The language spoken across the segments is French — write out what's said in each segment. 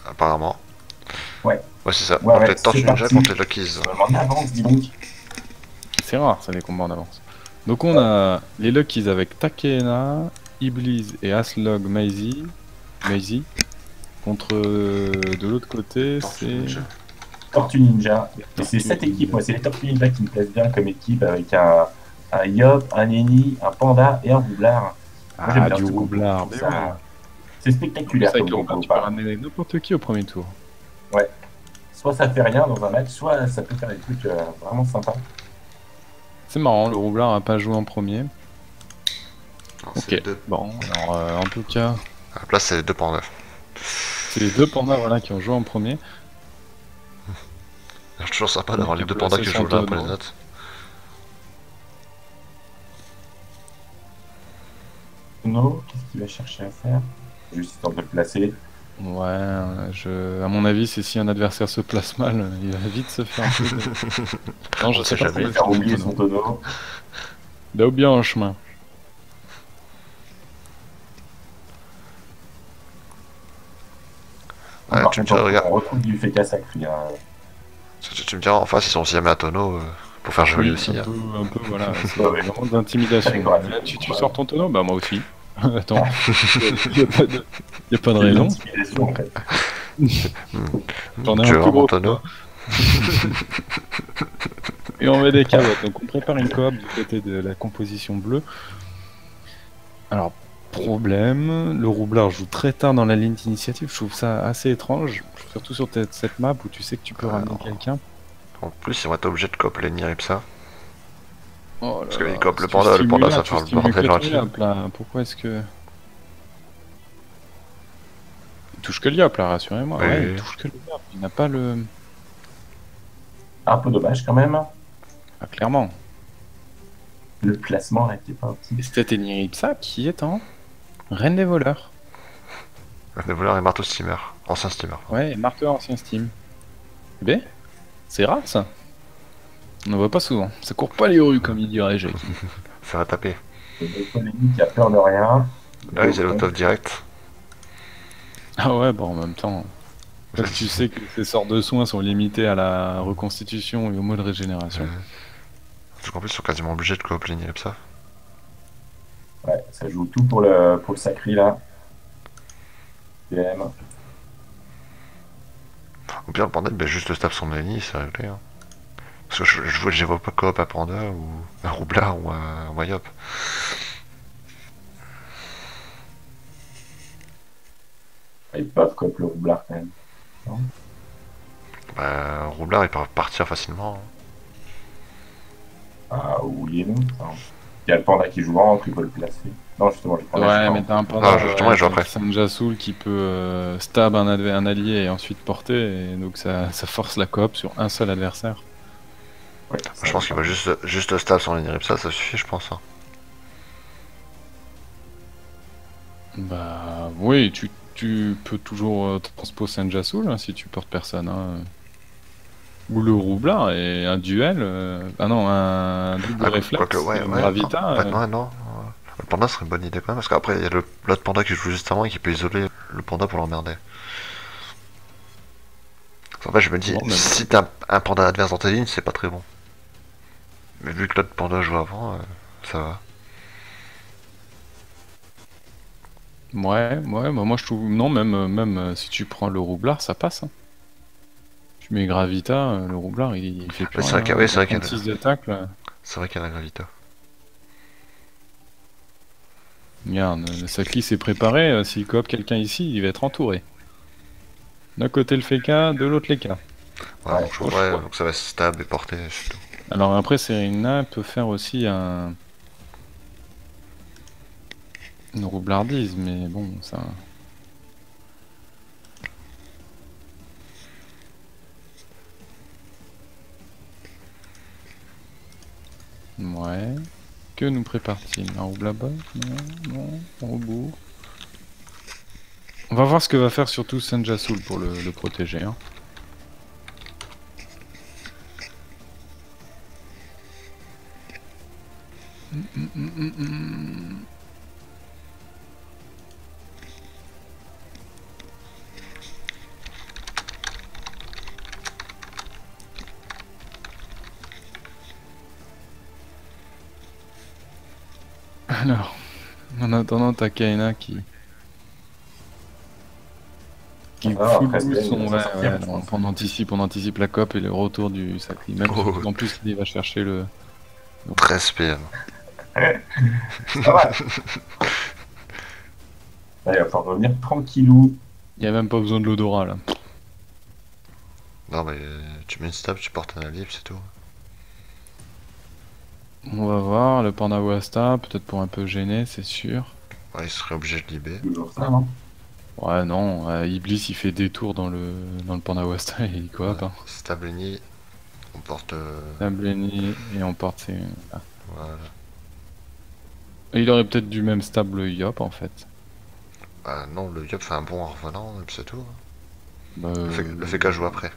apparemment. Ouais. Ouais, c'est ça. Ouais, Donc ouais, les Tortues c'est Ninja parti. contre les Luckies. En avance, dis donc. C'est rare ça les combats en avance. Donc on a les Luckies avec Takena, Iblis et Aslog Maisie. Contre de l'autre côté Tortues c'est Ninja. Tortue Ninja. les Et c'est Tortues cette équipe, Ninja. moi, c'est les Tortues Ninja qui me plaisent bien comme équipe avec un Yop, un Eni, un Panda et un Roublard. Moi, j'aime Ah bien du ce combo. Je roublard, trouve mais oui. ça. C'est En plus spectaculaire avec comme le roublard combo. tu peux Pas. ramener n'importe qui au premier tour. Ouais. Soit ça fait rien dans un match, soit ça peut faire des trucs vraiment sympas. C'est marrant, le roublard a pas joué en premier. Non, Ok, c'est deux. bon, alors en tout cas, À la place, c'est les deux pandas. c'est les deux pandas voilà, qui ont joué en premier. C'est toujours sympa Le d'avoir mec les a deux pandas placé qui son jouent l'un après tonneau. les autres. No, qu'est-ce qu'il va chercher à faire? Juste histoire de le placer. Ouais, à mon avis, c'est si un adversaire se place mal, il va vite se faire un peu Non, je On sais sait pas jamais. pourquoi Il va il faire fait son oublier son tonneau. tonneau. Il est bien en chemin. Bon, Ouais, par tu me contre, diras, regarde. on retrouve du féca sacré. Tu me diras, en face, ils sont jamais à tonneau pour faire joli Oui, aussi. un Hein. peu, un peu, voilà, c'est Ouais, ouais. vraiment de l'intimidation. Très grave. Là, tu sors ton tonneau? Bah moi aussi. Attends, y a pas de, y a pas de C'est de raison. l'intimidation en fait. J'en ai Tu un veux plus vraiment gros ton que toi. Et on met des carottes. Donc on prépare une coop du côté de la composition bleue. Alors, problème, le roublard joue très tard dans la ligne d'initiative. Je trouve ça assez étrange. Surtout sur cette map où tu sais que tu peux ramener quelqu'un. En plus, ils vont être obligés de coop les Niripsa. Oh Parce là que là, les coop le tu panda, stimules là, ça va tu faire le stimules que bordel ton entier. Yop, là. Pourquoi est-ce que... Il touche que le Yop là, rassurez-moi. Oui, Ouais, oui, il oui. touche que le Yop. Il n'a pas le... Un peu dommage quand même. Ah, clairement. Le placement n'était pas optique. Et c'était Niripsa qui est en Reine des voleurs. Le voleur et marteau steamer. Ancien steamer. Ouais, et marqueur ancien Steam. Eh ben, c'est rare ça. On n'en voit pas souvent. Ça court pas les rues comme il dirait Jackie. Ça va taper. Le polémique qui a peur de rien. Là, ils allaient au top direct. Ah ouais, bon en même temps... Quand tu sais que ces sortes de soins sont limités à la reconstitution et au mode régénération. Parce qu'en plus, ils sont quasiment obligés de coop les Niripsa. Ouais, ça joue tout pour le sacré là. PM. Ou bien le panda, ben, juste le stab son ennemi, c'est réglé. Hein. Parce que je vois pas coop à panda ou un roublard ou un Wayop. Ils peuvent cop le roublard quand même. Non. Bah, un roublard, il peut partir facilement. Hein. Ah oui et non. Enfin, il y a le panda qui joue en, qui peut le placer. Non, justement, le panda Ouais, joue mais en. t'as un panda Ah, justement, il joue après. Sanjasul qui peut stab un allié et ensuite porter, et donc ça force la coop sur un seul adversaire. Ouais, Je pense qu'il va juste stab son Niripsa, ça suffit, je pense. Hein. Bah oui, tu peux toujours transposer Sanjasul hein, si tu portes personne. Hein. Ou le roublard et un duel. Ah non, un double réflexe, Quoique, ouais, Gravita. En fait, ouais, non. Le panda serait une bonne idée quand même, parce qu'après, il y a l'autre panda qui joue juste avant et qui peut isoler le panda pour l'emmerder. En fait, je me dis, Bon, mais si t'as un panda adverse dans ta ligne, c'est pas très bon. Mais vu que l'autre panda joue avant, ça va. Ouais, bah moi je trouve. Non, même si tu prends le roublard, ça passe. Hein. Tu mets Gravita, le roublard il fait plus Oui, c'est rien. vrai Hein. oui, c'est vrai Il qu'il a y a 36 d'attaque là. C'est vrai qu'il y a la gravita. Regarde, le Sakli s'est préparé. S'il coop quelqu'un ici, il va être entouré. D'un côté le Feka, de l'autre les K. Ouais, donc, gauche, ouais, quoi. donc ça va stab et porter, c'est tout. Alors après, Serena peut faire aussi une roublardise, mais bon, ça. Ouais. Que nous prépare-t-il? Un rouble là-bas? Non, un rebours. On va voir ce que va faire surtout Sanjasul pour le protéger. Hein. Alors, en attendant, t'as Kaina qui Ah, full après, boost c'est- son... ça Ouais, sortira, ouais, je pense. on anticipe la COP et le retour du Sacri. Même Oh. en plus, il va chercher le... 13 PM. C'est pas mal. Là, il va falloir revenir tranquillou. Il y a même pas besoin de l'odorat, là. Non, mais tu mets une stab, tu portes un allié, c'est tout. On va voir, le Panda Wasta, peut-être pour un peu gêner, c'est sûr. Ouais, il serait obligé de libérer. Toujours ça, non? Ouais, non, Iblis, il fait des tours dans le Panda Wasta et il coop, hein. Stablini, on porte. Stableni, et on porte ses... ah. Voilà. Et il aurait peut-être dû même stable le Yop, en fait. Bah non, le Yop fait un bon en revenant, et puis c'est tout. Bah, Le fait qu'à jouer après.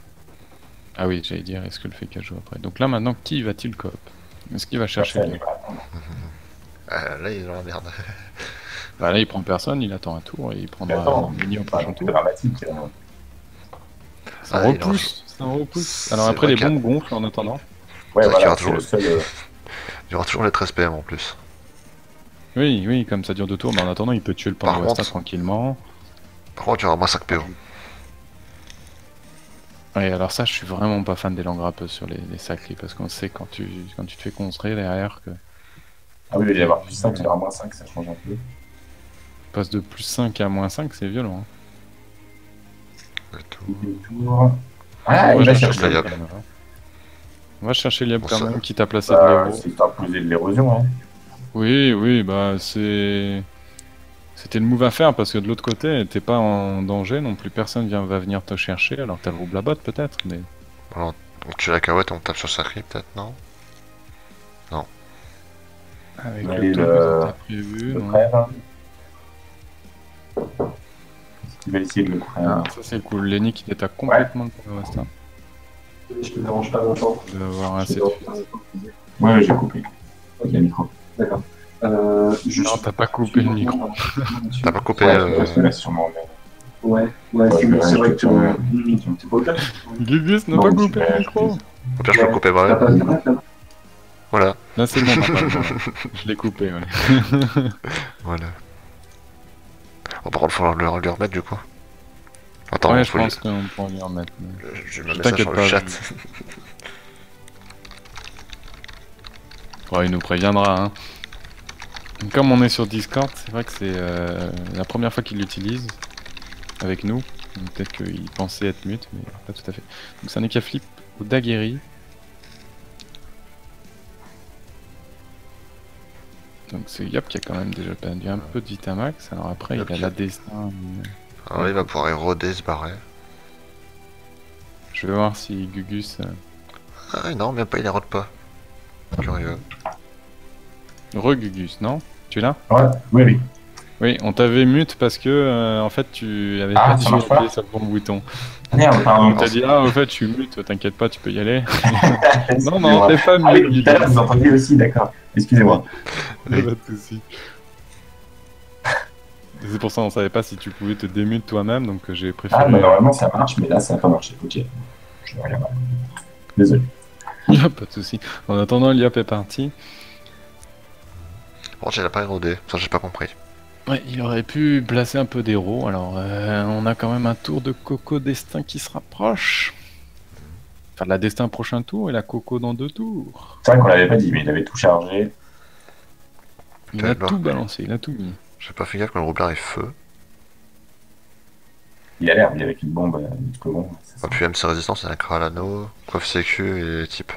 Ah oui, j'allais dire, est-ce que le Feka joue après? Donc là, maintenant, qui va-t-il coop? Est-ce qu'il va chercher Personne, lui? il va attendre. Là, il est dans la merde. Bah là, il prend personne, il attend un tour et il Mais prendra attends, Mini au pas prochain non plus tour. dramatique. Ça Ah, il repousse, ça repousse. Alors C'est après, vrai les qu'il y a- bombes gonflent en attendant. Ouais, Ça, voilà, qui c'est aura le seul. Il y aura toujours les 13 PM en plus. Oui, oui, comme ça dure 2 tours, mais en attendant, il peut tuer le Par Panda Wasta contre- tranquillement. Par contre, il y aura moins 5 PO. Ouais, alors ça, je suis vraiment pas fan des langues rappeuses sur les sacrés, parce qu'on sait quand tu te fais construire derrière que Ah oui, il va y avoir plus 5, il y aura moins 5, ça change un peu. passe de plus 5 à moins 5, c'est violent. Et tout. Tour. Ah, On il va va chercher chercher. Yop. Liab, quand même, hein. On va chercher Liab Bon, quand ça- même, quitte à placer de Bah, l'héros. c'est histoire de poser de l'érosion, hein. Oui, oui, bah c'était le move à faire parce que de l'autre côté, t'es pas en danger non plus, personne va venir te chercher, alors t'as le rouble à botte peut-être, mais Alors, on tue la Kawet, on tape sur Sacri peut-être, non? avec Allez, le tour le- que t'as prévu, Le non. crève. Est-ce qu'il va essayer de le crève? Ça c'est cool, Lenny qui détaque complètement le Panda Wasta. Je te dérange pas longtemps. Il va avoir assez de fuite. Ouais, j'ai coupé. Ok, Le micro. d'accord. Juste... Non, t'as pas coupé le micro. T'as pas coupé. Ouais, je te laisse sûrement. mais- Ouais, Ouais, c'est vrai que tu ouais. c'est pas au cas. Gugus n'a Non, pas tu coupé fais- le micro. Au pire, je peux le couper T'as moi-même. pas de Voilà. Là c'est bon, on a pas le droit, là. Je l'ai coupé, ouais. Voilà. Bon, par contre, faut le lui remettre du coup. Attends, Ouais, on je faut pense qu'on pourra lui remettre. je mets un message T'inquiète sur le pas, chat. Ouais, il nous préviendra, hein. Comme on est sur Discord, c'est vrai que c'est la première fois qu'il l'utilise avec nous. Donc peut-être qu'il pensait être mute, mais pas tout à fait. Donc c'est un Eka Flip au Daguerri. Donc c'est Yop qui a quand même déjà perdu un peu de Vitamax. Alors après, Yop il a qui la a- destin. Alors là, il va pouvoir éroder, se barrer. Je vais voir si Gugus. Ah non, même pas, il érode pas. Curieux. Re-Gugus, non? Tu es là? Ouais, oui, oui. Oui, on t'avait mute parce que en fait tu avais Ah, pas ça dû marche pas appuyer sur le bon bouton. Merde, pardon. On t'a dit ah au fait je suis mute, t'inquiète pas, tu peux y aller. Non Excusez-moi. non, t'es pas Ah oui, mute. tout à l'heure, vous entendiez aussi, d'accord. Excusez-moi. Y a pas de souci. C'est pour ça on savait pas si tu pouvais te démute toi-même, donc j'ai préféré. Ah, bah normalement ça marche, mais là ça n'a pas marché. Ok. Je vais regarder. Désolé. Y a pas de souci. En attendant, Liop est parti. Bon, il a pas érodé, ça j'ai pas compris. Ouais, il aurait pu placer un peu d'héros. Alors on a quand même un tour de Coco Destin qui se rapproche. Enfin la Destin prochain tour et la Coco dans 2 tours. C'est vrai qu'on l'avait pas dit, mais il avait tout chargé. Il a D'accord. tout balancé, il a tout mis. J'ai pas fait gaffe quand le roublard est feu. Il a l'air, il avec une bombe, une petite bombe. c'est ça. Ah, puis MC résistance, c'est un cra à l'anneau, coiffe sécu et type.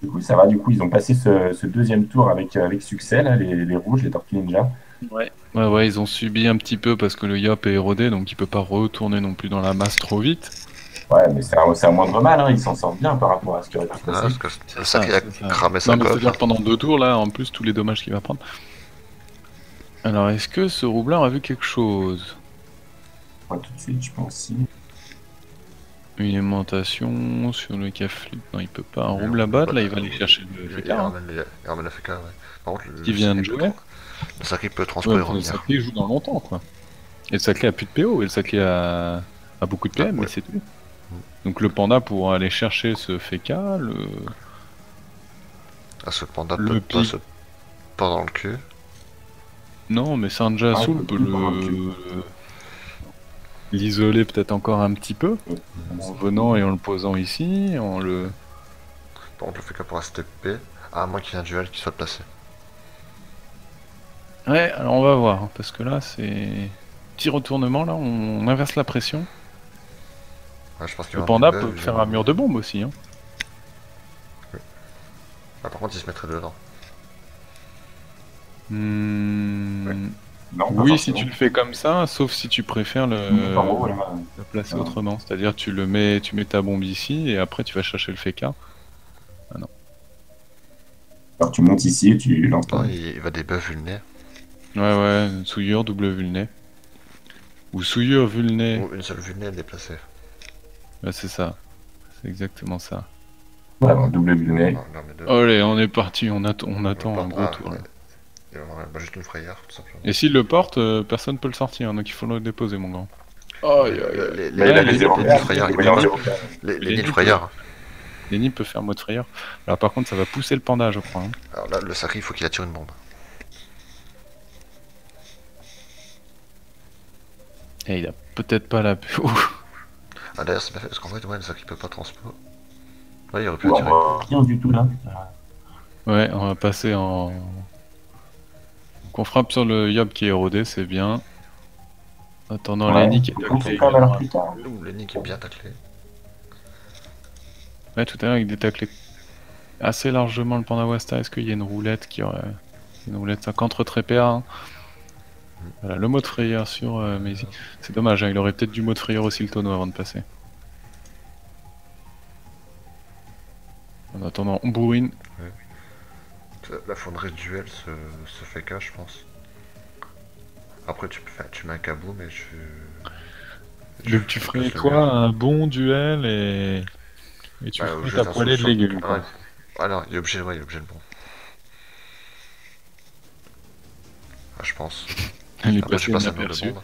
Du coup, ça va. Du coup, ils ont passé ce deuxième tour avec succès, là, les rouges, les Tortues Ninja. Ouais, ils ont subi un petit peu parce que le Yop est érodé, donc il peut pas retourner non plus dans la masse trop vite. Ouais, mais c'est un moindre mal, hein. Ils s'en sortent bien par rapport à ce qui aurait pu se Ah, passer. parce que le ça, sac il a c'est ça. cramé sa Non, mais coiffe. c'est-à-dire que pendant 2 tours, là, en plus, tous les dommages qu'il va prendre. Alors, est-ce que ce roublard a vu quelque chose? Ouais, tout de suite, je pense aussi. Une aimantation sur le café. Non, il peut pas. Un rouble à battre, là, il va aller chercher le Il FK. Hein. ramène le FK, ouais. Par contre, Qui vient de sacré peut jouer. le sacré peut transporter Ouais, et le revenir. sacré joue dans longtemps, quoi. Et le sacré a plus de PO, et le sacré a beaucoup de PM, Ah, ouais. mais c'est tout. Donc le panda pourra aller chercher ce FK, Ah, ce panda Le peut pas pic. se pendre dans le cul. Non, mais Sanja Ah, Soul il peut peut pas non l'isoler peut-être encore un petit peu, Ouais. en venant et en le posant ici, en le... Bon, on le fait que pour STP, à moins qu'il y ait un duel qui soit placé. Ouais, alors on va voir, parce que là, c'est... Petit retournement, là, on inverse la pression. Ouais, je pense qu'il Le va panda avoir des peut buffs, faire un mur de bombe aussi, hein. Ah, par contre, il se mettrait dedans. Hmm, Non, pas Oui, si forcément. tu le fais comme ça, sauf si tu préfères En gros, là, le placer Ah. autrement. C'est-à-dire tu mets ta bombe ici et après tu vas chercher le féca. alors, tu montes ici et tu lances Non, pas. il va des buffs vulnés. Ouais, souillure, double vulné. Ou souillure vulné. Ou une seule vulnée déplacée. Ouais, c'est ça. C'est exactement ça. Ouais, un double vulné. Non, non, mais deux. Allez, on est parti, on attend un gros Ah, tour. Là. ouais. Il va avoir juste une frayeur, tout simplement. Et s'il le porte, personne peut le sortir, hein, donc il faut le déposer, mon grand. Les Mais il a les les zéro Nil frayeurs, il voyant peut zéro les Nil frayeurs. Lenny peut faire mode frayeur. Alors par contre, ça va pousser le panda, je crois. Hein. Alors là, le sacré, il faut qu'il attire une bombe. Et il a peut-être pas la... Ouf. Ah, d'ailleurs, c'est bien fait, parce qu'en fait, ouais, le sacré, il peut pas transpo. Ouais, il aurait pu Ouais, attirer. rien du tout là. Ouais, on va passer en... Qu'on frappe sur le Yob qui est érodé, c'est bien. En attendant Lenny qui est On taclé. fait quand même alors plus tard. Ouh, le Nick est bien taclé. Ouais, tout à l'heure, il détaclait assez largement le Panda Wasta. Est-ce qu'il y a une roulette qui aurait... Une roulette 50 retrait PA. Hein. Voilà, le mot de frayeur sur Maisie. C'est dommage, hein, il aurait peut-être du mot de frayeur aussi le tonneau avant de passer. En attendant, on bourrine. La fonderie de duel se fait cash, je pense. Après, tu mets un kaboom et Donc tu ferais le toi un bon duel et tu Bah, ferais juste ta un poêlée de saut- légumes. Ouais. Quoi. Ah non, il est obligé, ouais, il est obligé le bon. Ah, je pense. Elle est Après, je passée passe un mur de inaperçue. bombe.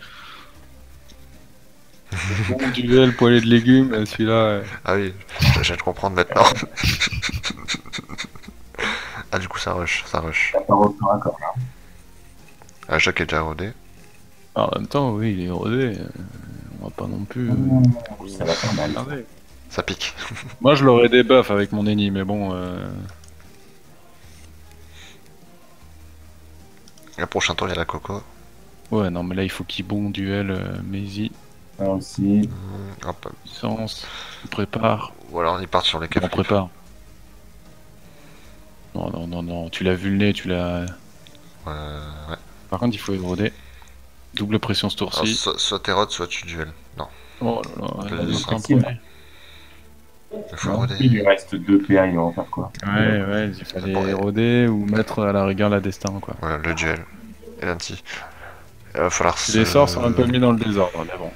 Bon duel, poêlée de légumes, celui-là... Ah oui, je viens de comprendre maintenant. Ah, du coup, ça rush, ça rush. T'as pas retour encore là. Ah, Jacques est déjà rodé. Alors, en même temps, oui, il est rodé. On va pas non plus... Ça va faire mal. regarder. Ça pique. Moi, je l'aurais débuff avec mon ennemi, mais bon... Le prochain tour, il y a la coco. Ouais, non, mais là, il faut qu'il bon duel Maisie. Ça aussi. Hop. Puissance, on prépare. Ou alors, ils partent sur les On quatre. prépare. Non, tu l'as vu le nez, tu l'as... Ouais. Par contre, il faut éroder. Double pression ce Alors, tour-ci. soit t'érodes, soit tu duel. Non, Oh là là, le il est sang. tamponné. il faut Non, éroder. il lui reste 2 PA, il va en faire quoi? Ouais, il fallait éroder ou mettre à la rigueur la destin, quoi. Voilà, le duel. Et l'anti. Il va falloir Les sorts sont un peu mis dans le désordre, mais bon.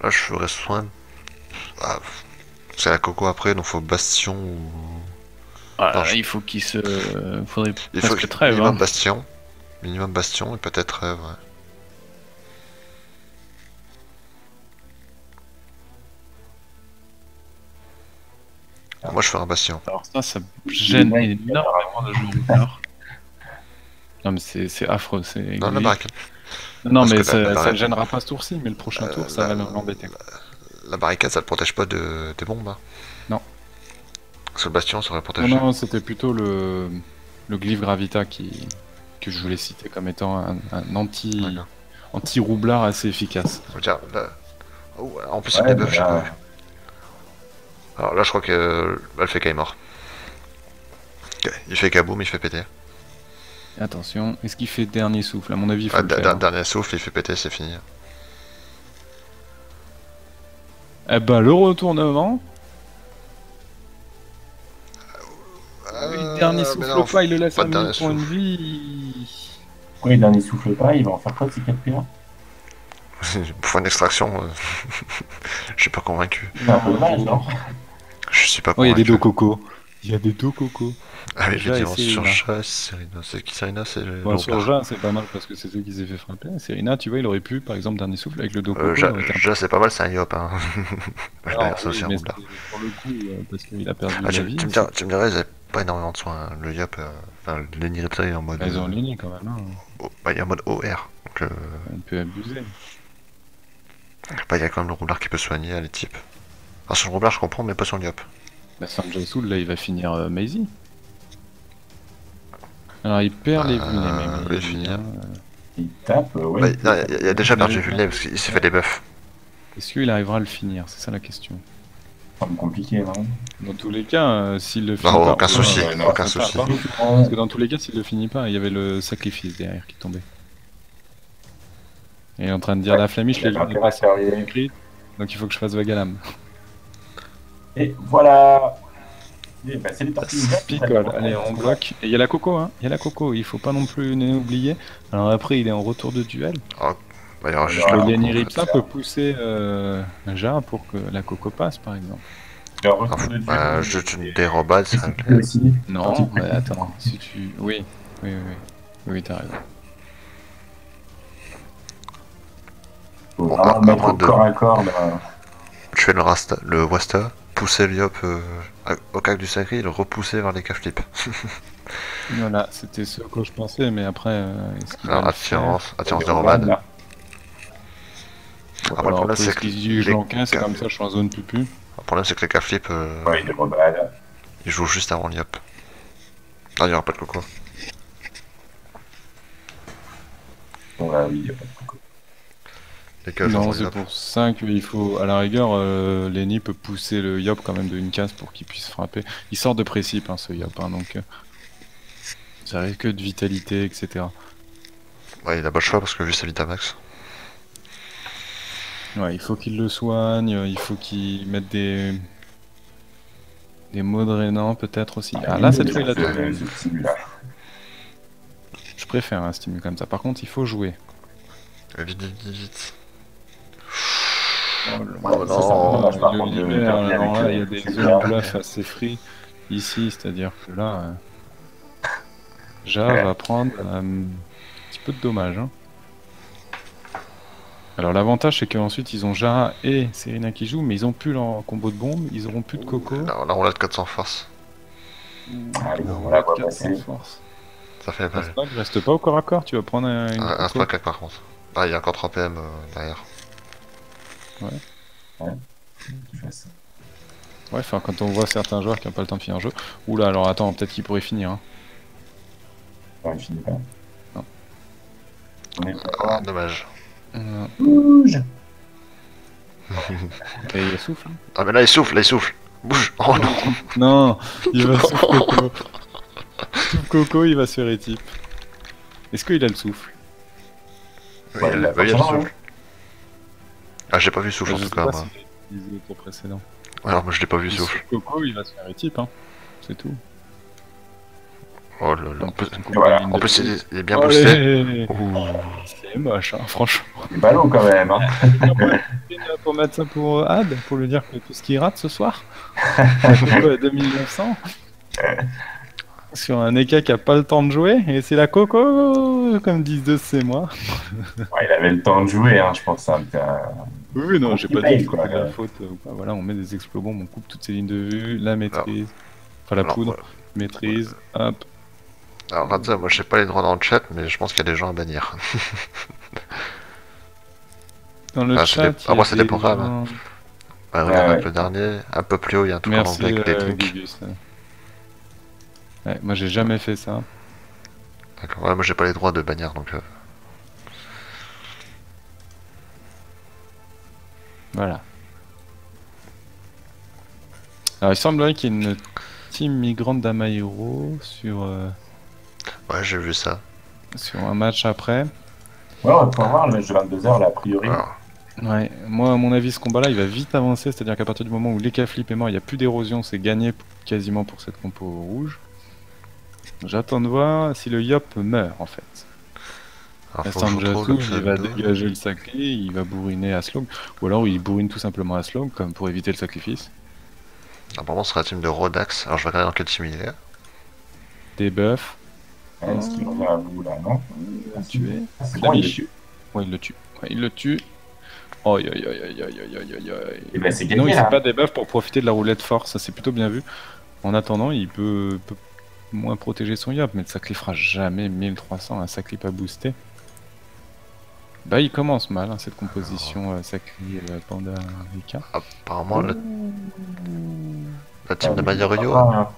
Là, je ferais soin. Ah, c'est la coco après, donc faut bastion ou. Ah, Non, là, il faut qu'il se... Faudrait Il faut presque trêve, minimum hein. bastion. Minimum bastion et peut-être rêve, ouais. Moi, je ferais un bastion. Alors ça me gêne Ouais, énormément de jouer au tard. Non mais c'est affreux, c'est... Non, la barricade. Non Parce mais que ça la me barricade- gênera pas ce tour-ci, mais le prochain tour, ça va m'embêter. quoi. La barricade, ça te protège pas des bombes. Hein. Non. Parce que le bastion, ça aurait Non, protégé. non, c'était plutôt le glyphe Gravita que je voulais citer comme étant un D'accord. anti-roublard assez efficace. Je veux dire, là... Oh, en plus, il Ouais, debuff, j'ai voilà. pas vu. Alors là, je crois que le FK est mort. Ok, il fait kaboom, il fait péter. Attention, est-ce qu'il fait dernier souffle? À mon avis, il faut Ah, le faire. dernier souffle, il fait péter, c'est fini. Eh ben, le retournement. Le dernier mais souffle non, pas, il le laisse pas à de dernier 1000 points de souffle. vie. Pourquoi le dernier souffle pas? Il va en faire quoi de ces 4 PA? Pour faire une extraction, je suis pas convaincu. C'est un peu dommage, non? Je suis pas Oh, il y a convaincu. des dos cocos. Il y a des dos cocos. Ah oui, Déjà, j'ai dit et sur Serena. chat, Serena. C'est qui Serena? C'est le. Bon, le sur roublard. Jean, c'est pas mal parce que c'est celui qui s'est fait frapper. Serena, tu vois, il aurait pu, par exemple, dernier souffle avec le dos coco. il aurait été un Ja, c'est pas mal, c'est un yop. Hein. peu- D'ailleurs, c'est oui, aussi un mais roublard. c'est pour le coup, parce qu'il a perdu Ah, la vie. tu me dirais, pas énormément de soins. Hein. Le Yop, enfin, Lenny Reptile est en mode. Ils ont Lenny quand même, hein. Bah, il est en mode OR. Donc, Un peu abusé. bah, il y a quand même le roublard qui peut soigner les types. Alors, sur le roublard, je comprends, mais pas sur le Yop. Bah, Sanjay Soul, là, il va finir Maisie. Alors, il perd les vulnés, mais oui, finir. Il tape, ouais. Bah, non, il a déjà perdu le parce qu'il s'est fait des buffs. Est-ce qu'il arrivera à le finir? C'est ça la question. C'est pas compliqué, non? Dans tous les cas, s'il le finit Non, pas... aucun souci, non, aucun c'est souci. pas- Parce que dans tous les cas, s'il le finit pas, il y avait le sacrifice derrière qui tombait. Et il est en train de dire Ouais, la flamiche, il a les pas lignes intérêt passent à faire écrit, donc il faut que je fasse vague à l'âme. Et voilà. Et bah, c'est les tortues. Picole, allez, on bloque. Et il y a la coco, hein. Il y a la coco, il faut pas non plus oublier. Alors après, il est en retour de duel. Bah, il y aura juste Alors, le Lenny coup. Ripsa peut pousser Ja pour que la coco passe, par exemple. Le retour de Dieu. Juste une dérobade, ça. Aussi. Non, mais attends, si tu... Oui, oui, t'as raison. Faut Bon, vraiment à mettre moins au de- corps à corps. Là. Tuer le Wasta, pousser le Yop au cac du sacré et le repousser vers les caflips. Voilà, c'était ce que je pensais, mais après... est-ce qu'il va Alors, le faire attirance dérobade. Là. Après, le Alors, problème, faut c'est que esquiver les Jean-15, c'est comme ça, je suis en zone pupu. le problème, c'est que les caflips, Ouais, il est rebelle. ils jouent juste avant le Yop. Ah, il n'y aura pas de coco. Bon, là, oui, il y a pas de coco. Les keufs Non, avant le c'est Yop. pour ça qu'il faut, à la rigueur, Lenny peut pousser le Yop quand même de une case pour qu'il puisse frapper. Il sort de précipe, hein, ce Yop, hein, donc ça risque de vitalité, etc. Ouais, il a pas le choix parce que vu sa Vitamax. Ouais, il faut qu'il le soigne, il faut qu'il mette des mots drainants peut-être aussi. Ah là, cette fois, il a tout. Celui-là. Je préfère un stimu comme ça. Par contre, il faut jouer. Vite, vite, vite. Ouais, ça, ça me dommage, par Il le contre, de libère, terminer alors avec, là, il y a des c'est zones bien. bluff assez free ici, c'est-à-dire que là, Ja Ouais. va prendre un petit peu de dommages. Hein. Alors l'avantage c'est qu'ensuite ils ont Jara et Serena qui jouent, mais ils ont plus leur combo de bombes, ils auront plus de coco. La roulade 400 force. Allez, Ils on auront la pas voit de 400 passer. force. Ça fait mal. Aspag, reste pas au corps à corps, tu vas prendre une Un coco. Spack par contre. Ah, il y a encore 3 PM derrière. Qu'il fasse ça. Ouais, enfin quand on voit certains joueurs qui n'ont pas le temps de finir un jeu. Oula, alors attends, peut-être qu'ils pourraient finir. Hein. Non, il finit pas. Non. On est Ah, pas dommage. rouge. Et il souffle. Ah, mais là, il souffle, Bouge. Oh non. Non, il va souffle coco. Souffle coco, il va se faire étype. Est-ce qu'il a le souffle? Oui, Ouais, il il a a le pas souffle. Ah, j'ai pas vu souffle en Je tout sais cas, pas moi. s'il a utilisé au tour précédent. Alors, moi, je l'ai pas vu Le souffle. souffle coco, il va se faire étype, hein. C'est tout. Oh là là. Voilà. En plus, il est bien boosté. Allez, Ouh. c'est moche, hein, franchement. C'est ballot quand même. Hein. Pour mettre ça pour Ad, pour lui dire que tout ce qu'il rate ce soir, c'est quoi, 2900 sur un Eka qui a pas le temps de jouer, et c'est la coco, comme disent deux, c'est moi. Ouais, il avait le temps de jouer, hein, je pense. Hein, Oui, non, j'ai Il pas paye, dit que quoi. c'était de la faute. Voilà, on met des explobombes, on coupe toutes ces lignes de vue, la maîtrise, enfin la Alors, poudre, ouais. maîtrise, hop. Alors, Radza, moi, je sais pas les droits dans le chat, mais je pense qu'il y a des gens à bannir. Dans le Ah, chat, c'est des- il y a moi, c'est des des programmes. gens- Ouais, regarde, ouais. avec le dernier, un peu plus haut, il y a un truc en Merci, anglais avec des links. Gugus. Ouais, moi j'ai jamais fait ça. D'accord, ouais, moi, j'ai pas les droits de bannir, donc... Voilà. Alors il semblerait qu'il y ait une team migrante d'Amairo Ouais, j'ai vu ça. sur un match après. Ouais, on va pouvoir voir le match de 22h, là, a priori. Alors, Ouais, moi à mon avis ce combat là il va vite avancer, c'est-à-dire qu'à partir du moment où l'Eka Flip est mort, il n'y a plus d'érosion, c'est gagné quasiment pour cette compo rouge. J'attends de voir si le Yop meurt en fait. alors faut que je retrouve Sanjatu, le il va pseudo. dégager le sacré, il va bourriner Aslog, ou alors il bourrine tout simplement Aslog comme pour éviter le sacrifice. Apparemment, ce sera la team de Rodax. Alors, je vais regarder dans quel team il est. Debuff, Ouais, est-ce qu'il revient à vous, là, non? il va tuer. Ah, c'est La bon, il biche. est... Ouais, il le tue. Ouais, il le tue. Oh, aïe aïe aïe aïe aïe aïe aïe aïe aïe. Eh ben, c'est Non, gagné, il là. s'est pas debuff pour profiter de la roulette force, ça c'est plutôt bien vu. En attendant, il peut moins protéger son Yop, mais ça cliffera jamais 1300, ça clip à booster. Bah il commence mal hein, cette composition Sacri Panda Rika. Apparemment, la team de Mario, Ah,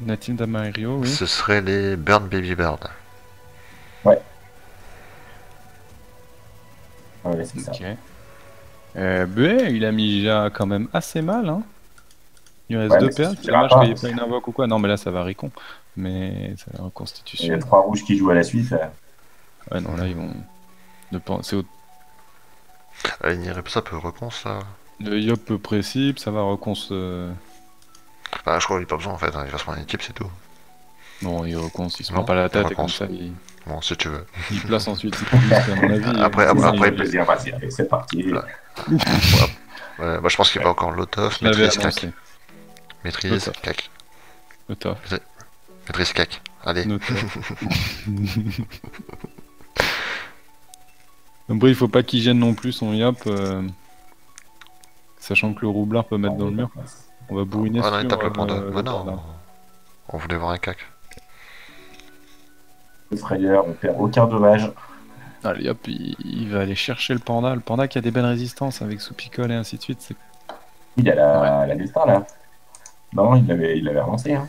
La team d'Amario, oui. ce serait les Burn Baby Bird. ouais, c'est ça. Ok. Il a mis déjà quand même assez mal. Hein. Il reste Ouais, 2 mais ça pertes. C'est suffira dommage pas, qu'il n'y ait parce pas une invoque ou quoi. Non, mais là ça va Ricon. Mais ça va Il y reconstitution. a 3 rouges qui jouent à la suite. Ouais, non, là ils vont. C'est au... Ça peut recon ça. Le Yop précipe, ça va recon. Ah, je crois qu'il n'y a pas besoin en fait, hein. Il va se prendre une équipe, c'est tout. Non, il recon, il se Non, prend pas la tête et recon. comme ça Bon, si tu veux. il place ensuite ses plus, à mon avis. Après, Après, plaisir, vas-y, allez, c'est parti. Là. Ouais, moi je pense qu'il va encore Lotoff, Je l'avais maîtrise, cac. annoncé. Maîtrise, Lotoff. cac. Le top. Maîtrise, cac. Allez. Après, il faut pas qu'il gêne non plus son Yop, sachant que le roublard peut mettre dans le mur. On va bourriner Ah non, il sur tape le panda. le Bah non, panda. on voulait voir un cac. Le frayeur, on perd aucun dommage. Allez hop, il va aller chercher le panda. Le panda qui a des belles résistances avec Soupicole et ainsi de suite. Il y a la destin là. Non, il l'avait relancé. Hein.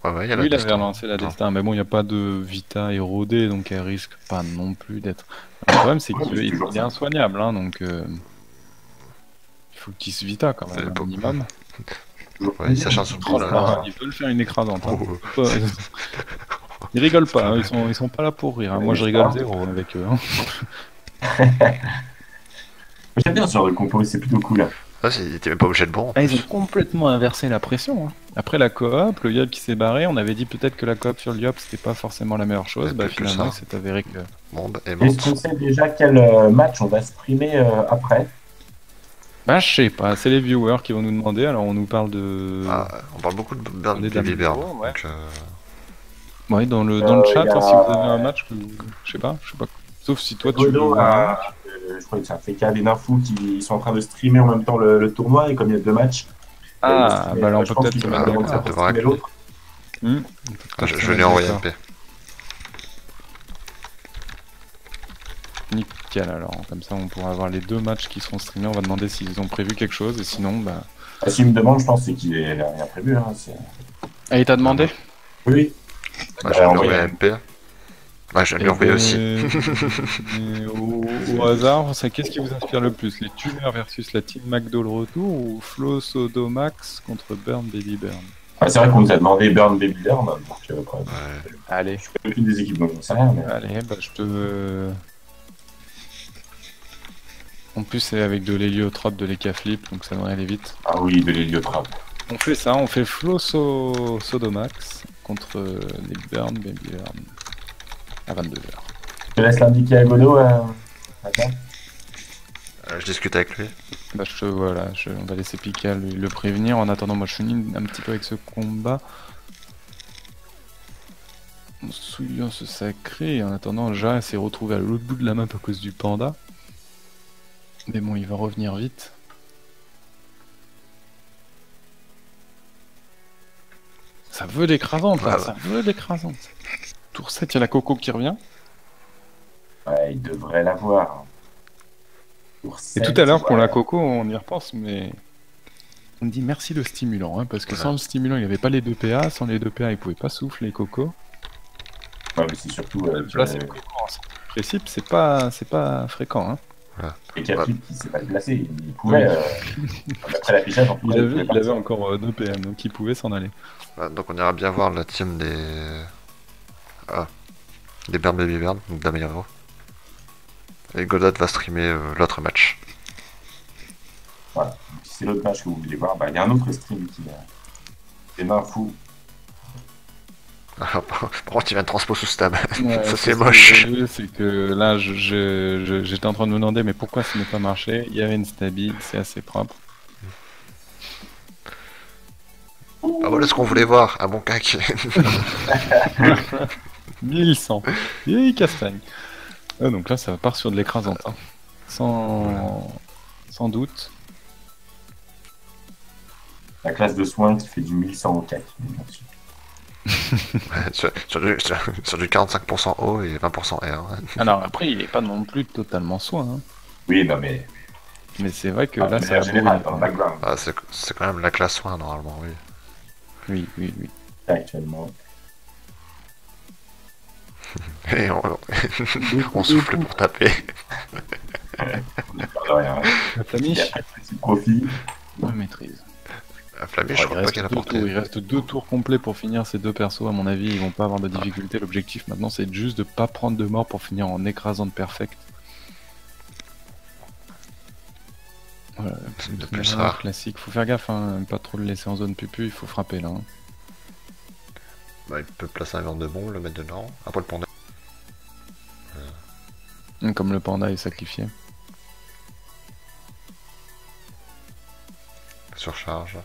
Ouais, il y a Lui, il la avait relancé la destin, mais bon, il n'y a pas de Vita érodée, donc elle risque pas non plus d'être. Le problème, c'est Ouais, mais c'est qu'il toujours est ça. insoignable, hein, donc il faut qu'il se Vita quand C'est même, un pas- minimum. Ouais, il s'acharne sur le Oh là panda. là, il veut le faire une écrasante. Hein. Oh. Ils rigolent pas, hein, ils sont pas là pour rire. Hein. Moi, je rigole zéro avec eux. Hein. J'aime bien ce genre de compos, c'est plutôt cool. Ah, il était même pas obligé de bon. Ah, ils ont complètement inversé la pression. Hein. Après la coop, le Yop qui s'est barré, on avait dit peut-être que la coop sur le Yop c'était pas forcément la meilleure chose. Mais Bah plus que finalement, ça. il s'est avéré que. Bombe et Est-ce monte. qu'on sait déjà quel match on va streamer après? Bah, je sais pas, c'est les viewers qui vont nous demander. Alors, on nous parle de. Ah, on parle beaucoup de Burn Des Baby Bird. Damned, ouais. Donc, Ouais, dans le chat, y a- si vous avez un match, que... je sais pas. Sauf si toi tu Godo veux. je crois que ça fait qu'à des infos qui sont en train de streamer en même temps le tournoi et comme il y a 2 matchs. Ah, bah alors on je peut pense peut-être qu'il se va mettre demander d'accord. ça pour Devra streamer l'autre. je vais lui envoyer un P. Nickel, alors comme ça on pourra avoir les 2 matchs qui seront streamés. On va demander s'ils ont prévu quelque chose et sinon, bah. Ah, s'il me demande, je pense c'est qu'il n'a rien prévu. Hein, Ah, il t'a demandé? oui. Bah, je vais lui envoyer envoyer un P. Bah, je vais lui envoyer aussi. Et au hasard, ça, qu'est-ce qui vous inspire le plus? Les tumeurs versus la team McDo le retour ou Flo Sodomax contre Burn Baby Burn? Ah, c'est vrai qu'on nous a demandé Burn Baby Burn, donc Ouais. Allez. je fais plus des équipes, donc j'en sais rien. Mais... Allez, bah je te. En plus, c'est avec de l'héliotrope, de l'Ekaflip, donc ça devrait aller vite. Ah oui, de l'héliotrope. On fait ça, on fait Flo Sodomax contre les Burn Baby Burn à 22h. Je te laisse l'indiquer à Godo. Attends. Je discute avec lui. Bah on va laisser Pika le prévenir. En attendant, moi je finis un petit peu avec ce combat. En souillant ce sacré, et en attendant, Ja s'est retrouvé à l'autre bout de la map à cause du panda. Mais bon, il va revenir vite. Ça veut l'écrasante, là, Ouais. ça veut l'écrasante. Tour 7, il y a la Coco qui revient. Ouais, il devrait l'avoir. Et tout à l'heure, pour la Coco, on y repense, mais on me dit merci le stimulant, hein, parce que sans le stimulant, il n'y avait pas les 2 PA. Sans les 2 PA, il pouvait pas souffler les Coco. Ouais, mais c'est surtout. Placer le Coco en principe, c'est pas fréquent. Hein. Et Capri qui s'est pas déplacé. Il pouvait. Après l'affichage, en tout cas, Il pouvait avait partir. encore 2 PM, donc il pouvait s'en aller. Donc on ira bien voir la team des... Ah. Des Burn Baby Bird, donc d'Amiro. Et Godot va streamer l'autre match. Voilà. Si c'est l'autre match que vous voulez voir, bah, il y a un autre stream qui a des mains fous. Ah, par contre, il vient de transpo sous stab. Ouais, Ça c'est ce que moche. j'ai vu, c'est que là, j'étais en train de me demander, mais pourquoi ça n'a pas marché? Il y avait une stabi, c'est assez propre. Ah voilà ce qu'on voulait voir, un bon cac. 1100. Et castagne. Donc là, ça part sur de l'écrasante. Hein. Sans doute. La classe de soins qui fait du 1100 au CAC. Ouais, sur du 45% haut et 20% R. Alors après, il est pas non plus totalement soin. Hein. Oui, non, mais Mais c'est vrai que de là, ça manière a générale, beau- dans le background, Ah, c'est quand même la classe soin normalement, oui. Oui, oui, oui. actuellement. Et on souffle pour taper. On ne parle de rien. La Il Flamiche, y a pas de petit profit. on maîtrise. La Flamiche, Il je crois pas reste qu'elle a deux porté. tours, il reste 2 tours complets pour finir ces deux persos. À mon avis, ils vont pas avoir de difficulté. L'objectif maintenant, c'est juste de pas prendre de mort pour finir en écrasant de perfect. Voilà, C'est de petit plus malin rare. classique. Faut faire gaffe, hein, pas trop le laisser en zone pupu, il faut frapper là. Hein. Bah, il peut placer un verre de bombe, le mettre dedans. Après le panda. Comme le panda est sacrifié. Surcharge.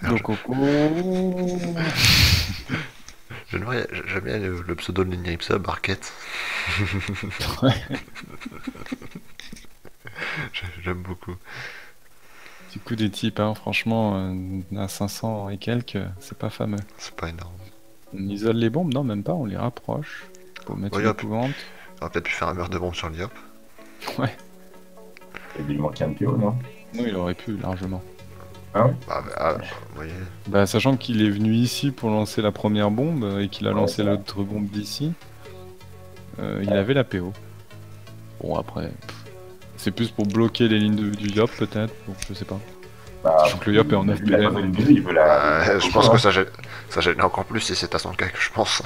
Donc Coco. J'aime bien le pseudo de Lignipsa, Barquette. J'aime beaucoup. Du coup des types, hein, franchement, à 500 et quelques, c'est pas fameux. C'est pas énorme. On isole les bombes? Non, même pas, on les rapproche. Pour mettre Oui, une hop. épouvante. On aurait peut-être pu faire un meurtre de bombe sur l'IOP. Ouais. Il lui manquait un PO, non? Non, il aurait pu, largement. Bah, oui. Bah, sachant qu'il est venu ici pour lancer la première bombe et qu'il a Ouais, lancé c'est vrai. l'autre bombe d'ici, il avait la PO. Bon, après, c'est plus pour bloquer les lignes du Yop, peut-être, donc je sais pas. Bah, Sachant que le Yop est en il a FPL. pas donné de but, il veut la. Je pense que ça gêne encore plus si c'est à son cas que je pense.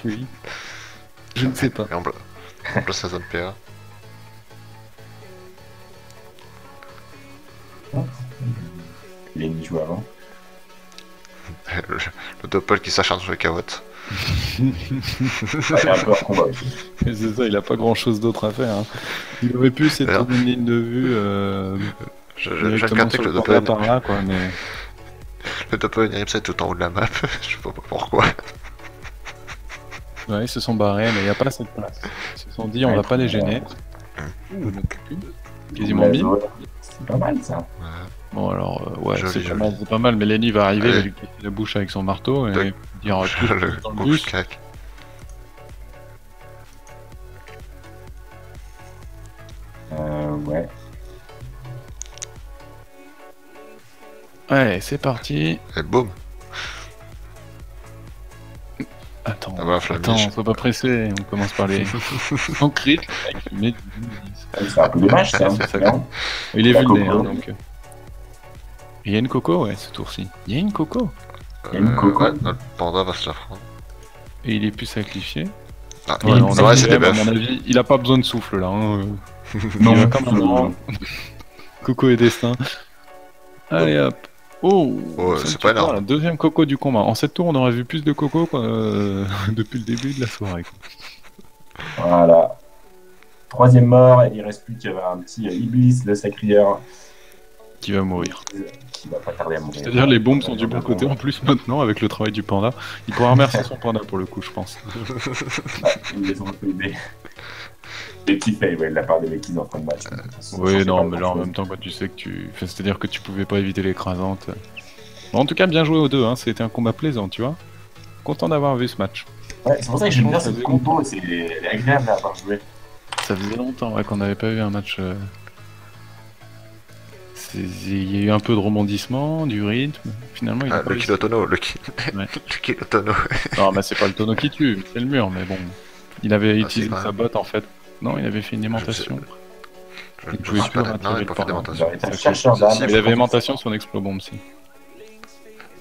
Oui. Je ne sais pas. Et en place sa zone PA. Il est ni joué avant. Le Doppel qui s'acharne sur les carottes. Il est un peu hors combat aussi. Mais c'est ça, il a pas grand chose d'autre à faire. Hein. Il aurait pu essayer de D'ailleurs- trouver une ligne de vue J'ai directement capté sur que le le panda Doppel par là, quoi, mais... est tout en haut de la map. Je sais pas pourquoi. Ouais, ils se sont barrés, mais il n'y a pas assez de place. Ils se sont dit, on va pas les gêner. Ouh, quasiment Ouais, 1000. ouais. C'est pas mal ça. Ouais. Bon, alors, ouais, Joli, c'est joli. pas mal, mais Lenny va arriver, Allez. va lui casser la bouche avec son marteau et Tac. dire tout Le dans le gros bus. claque. Ouais. Allez, c'est parti. Et boum. Attends, Ah bah, Flamiche. faut pas presser, on commence par les... en crit, mais... C'est un peu dommage ça. Ça- non Il est La vulné, coco. hein, donc... Il y a une coco, ouais, ce tour-ci. Il y a une coco. Il y a une coco. Ouais, notre panda va se la prendre. Et il est plus sacrifié. Ah, Ouais, on c'est a vrai, dit, c'est des à buffs. mon avis, il a pas besoin de souffle, là. Hein. Non, Il va comme un grand. Coco et destin. Allez hop. Oh, Oh, ça c'est me pas tue énorme. la deuxième coco du combat. En 7 tours, on aurait vu plus de coco quoi, depuis le début de la soirée. Quoi. Voilà. Troisième mort, et il reste plus qu'un petit Iblis, le sacrieur, Qui va mourir. qui va pas tarder à mourir. C'est-à-dire les bombes sont du bon côté en plus maintenant avec le travail du panda. Il pourra remercier son panda pour le coup, je pense. Ils les ont un peu aidés. Des petits fails, ouais, de la part des mecs en fin de match. Oui, non, mais là en même temps, quand tu sais que tu. Enfin, c'est-à-dire que tu pouvais pas éviter l'écrasante. Bon, en tout cas, bien joué aux deux, hein. C'était un combat plaisant, tu vois. Content d'avoir vu ce match. Ouais, c'est pour ça que j'aime bien cette combo, c'est agréable à avoir joué. Ça faisait longtemps ouais, qu'on n'avait pas eu un match. Il y a eu un peu de rebondissement, du rythme. Finalement, il a Ah, pas le réussi. kilotono, Ouais. le kilotono. Non, bah c'est pas le tonneau qui tue, c'est le mur, mais bon. Il avait utilisé c'est quand sa Ah, même. botte en fait. Non, il avait fait une aimantation. Je Il je pouvait suis plus pas rattraper non, il le peut faire panda. d'aimantation. J'aurais été un Ça chercheur coûte- d'âme. si, Il avait aimantation son explobombe aussi.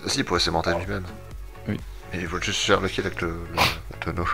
Si, il pourrait s'aimanter lui-même. Oui. Et il faut juste faire le kill avec le tonneau.